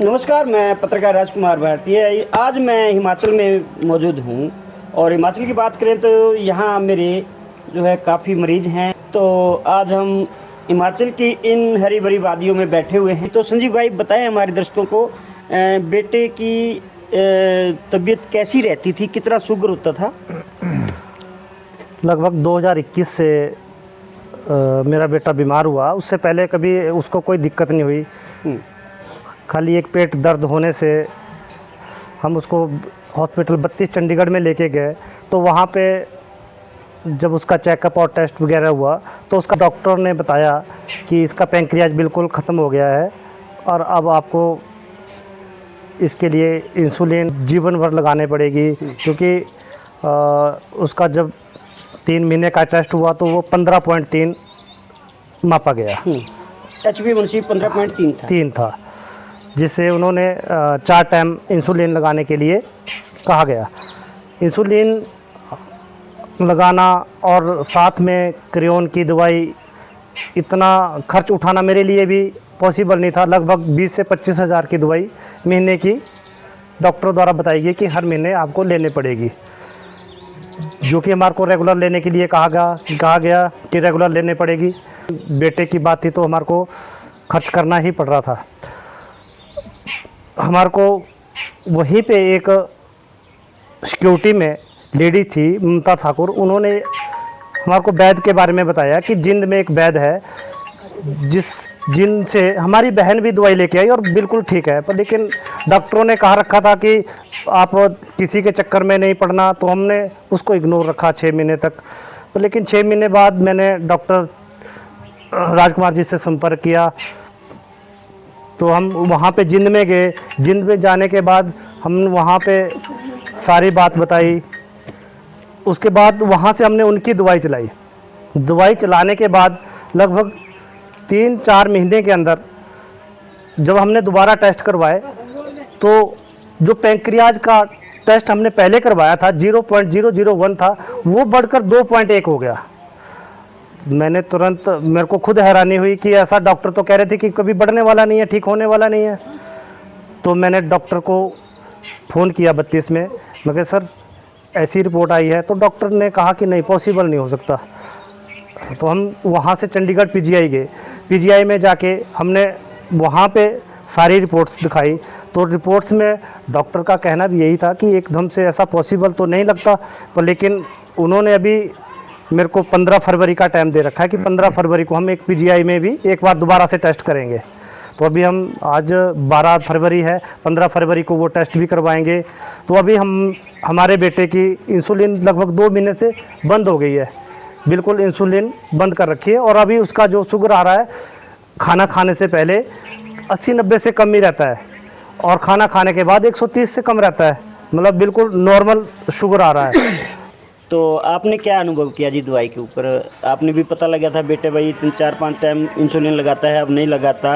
नमस्कार, मैं पत्रकार राजकुमार भारतीय। आज मैं हिमाचल में मौजूद हूँ और हिमाचल की बात करें तो यहाँ मेरे जो है काफ़ी मरीज हैं। तो आज हम हिमाचल की इन हरी भरी वादियों में बैठे हुए हैं। तो संजीव भाई बताएं हमारे दर्शकों को, बेटे की तबीयत कैसी रहती थी, कितना शुगर होता था? लगभग 2021 से मेरा बेटा बीमार हुआ। उससे पहले कभी उसको कोई दिक्कत नहीं हुई। खाली एक पेट दर्द होने से हम उसको हॉस्पिटल 32 चंडीगढ़ में लेके गए। तो वहाँ पे जब उसका चेकअप और टेस्ट वगैरह हुआ तो उसका डॉक्टर ने बताया कि इसका पैंक्रियाज बिल्कुल ख़त्म हो गया है और अब आपको इसके लिए इंसुलिन जीवन भर लगाने पड़ेगी, क्योंकि उसका जब 3 महीने का टेस्ट हुआ तो वो 15.3 मापा गया। HbA1c 15.3 था, जिससे उन्होंने 4 टाइम इंसुलिन लगाने के लिए कहा गया। इंसुलिन लगाना और साथ में क्रेयोन की दवाई, इतना खर्च उठाना मेरे लिए भी पॉसिबल नहीं था। लगभग 20 से 25 हज़ार की दवाई महीने की डॉक्टर द्वारा बताई गई कि हर महीने आपको लेने पड़ेगी, जो कि हमारे को रेगुलर लेने के लिए कहा गया कि रेगुलर लेने पड़ेगी। बेटे की बात थी तो हमारे को खर्च करना ही पड़ रहा था। हमारे को वहीं पे एक सिक्योरिटी में लेडी थी, ममता ठाकुर, उन्होंने हमारे को वैद्य के बारे में बताया कि जिंद में एक वैद्य है जिनसे हमारी बहन भी दवाई लेके आई और बिल्कुल ठीक है। पर लेकिन डॉक्टरों ने कहा रखा था कि आप किसी के चक्कर में नहीं पड़ना, तो हमने उसको इग्नोर रखा 6 महीने तक। तो लेकिन 6 महीने बाद मैंने डॉक्टर राजकुमार जी से संपर्क किया, तो हम वहाँ पे जिंद में गए। जिंद में जाने के बाद हम वहाँ पे सारी बात बताई। उसके बाद वहाँ से हमने उनकी दवाई चलाई। दवाई चलाने के बाद लगभग 3-4 महीने के अंदर जब हमने दोबारा टेस्ट करवाए तो जो पैंक्रियाज का टेस्ट हमने पहले करवाया था 0.001 था, वो बढ़कर 2.1 हो गया। मैंने तुरंत, मेरे को खुद हैरानी हुई कि ऐसा डॉक्टर तो कह रहे थे कि कभी बढ़ने वाला नहीं है, ठीक होने वाला नहीं है। तो मैंने डॉक्टर को फ़ोन किया 32 में, मैं कहा सर ऐसी रिपोर्ट आई है। तो डॉक्टर ने कहा कि नहीं, पॉसिबल नहीं हो सकता। तो हम वहाँ से चंडीगढ़ PGI गए। PGI में जाके हमने वहाँ पे सारी रिपोर्ट्स दिखाई। तो रिपोर्ट्स में डॉक्टर का कहना भी यही था कि एकदम से ऐसा पॉसिबल तो नहीं लगता, पर लेकिन उन्होंने अभी मेरे को 15 फरवरी का टाइम दे रखा है कि 15 फरवरी को हम एक PGI में भी एक बार दोबारा से टेस्ट करेंगे। तो अभी हम आज 12 फरवरी है, 15 फरवरी को वो टेस्ट भी करवाएंगे। तो अभी हमारे बेटे की इंसुलिन लगभग 2 महीने से बंद हो गई है, बिल्कुल इंसुलिन बंद कर रखी है। और अभी उसका जो शुगर आ रहा है, खाना खाने से पहले 80-90 से कम ही रहता है और खाना खाने के बाद 130 से कम रहता है, मतलब बिल्कुल नॉर्मल शुगर आ रहा है। तो आपने क्या अनुभव किया जी दवाई के ऊपर? आपने भी पता लगा था बेटे भाई 3-4-5 टाइम इंसुलिन लगाता है, अब नहीं लगाता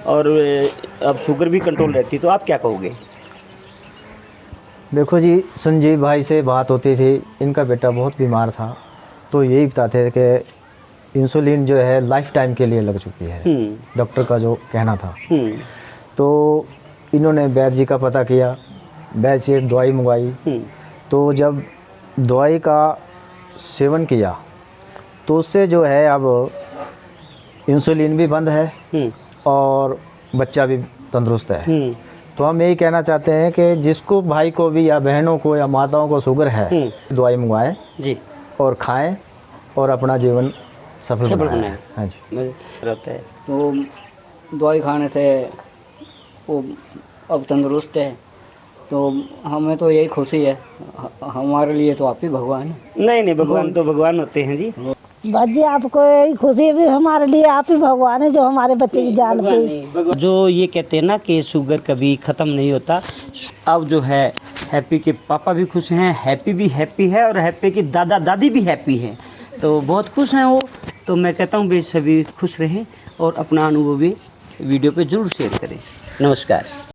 और अब शुगर भी कंट्रोल रहती, तो आप क्या कहोगे? देखो जी, संजीव भाई से बात होती थी, इनका बेटा बहुत बीमार था, तो यही बताते थे कि इंसुलिन जो है लाइफ टाइम के लिए लग चुकी है, डॉक्टर का जो कहना था। तो इन्होंने वैद्य जी का पता किया, वैद्य से एक दवाई मंगवाई। तो जब दवाई का सेवन किया तो उससे जो है अब इंसुलिन भी बंद है और बच्चा भी तंदुरुस्त है। तो हम यही कहना चाहते हैं कि जिसको भाई को भी या बहनों को या माताओं को शुगर है, दवाई मंगवाएं जी और खाएं और अपना जीवन सफल बनाएं। हाँ जी, रहता है। तो दवाई खाने से वो अब तंदुरुस्त है, तो हमें तो यही खुशी है। हमारे लिए तो आप ही भगवान हैं। नहीं, भगवान तो भगवान होते हैं जी। बस जी, आपको यही खुशी है भी हमारे लिए आप ही भगवान है जो हमारे बच्चे की जान पे। जो ये कहते हैं ना कि शुगर कभी ख़त्म नहीं होता। अब जो है हैप्पी के पापा भी खुश हैं, हैप्पी भी हैप्पी है और हैप्पी की दादा दादी भी हैप्पी हैं, तो बहुत खुश हैं वो। तो मैं कहता हूँ भाई सभी खुश रहें और अपना अनुभव भी वीडियो पे ज़रूर शेयर करें। नमस्कार।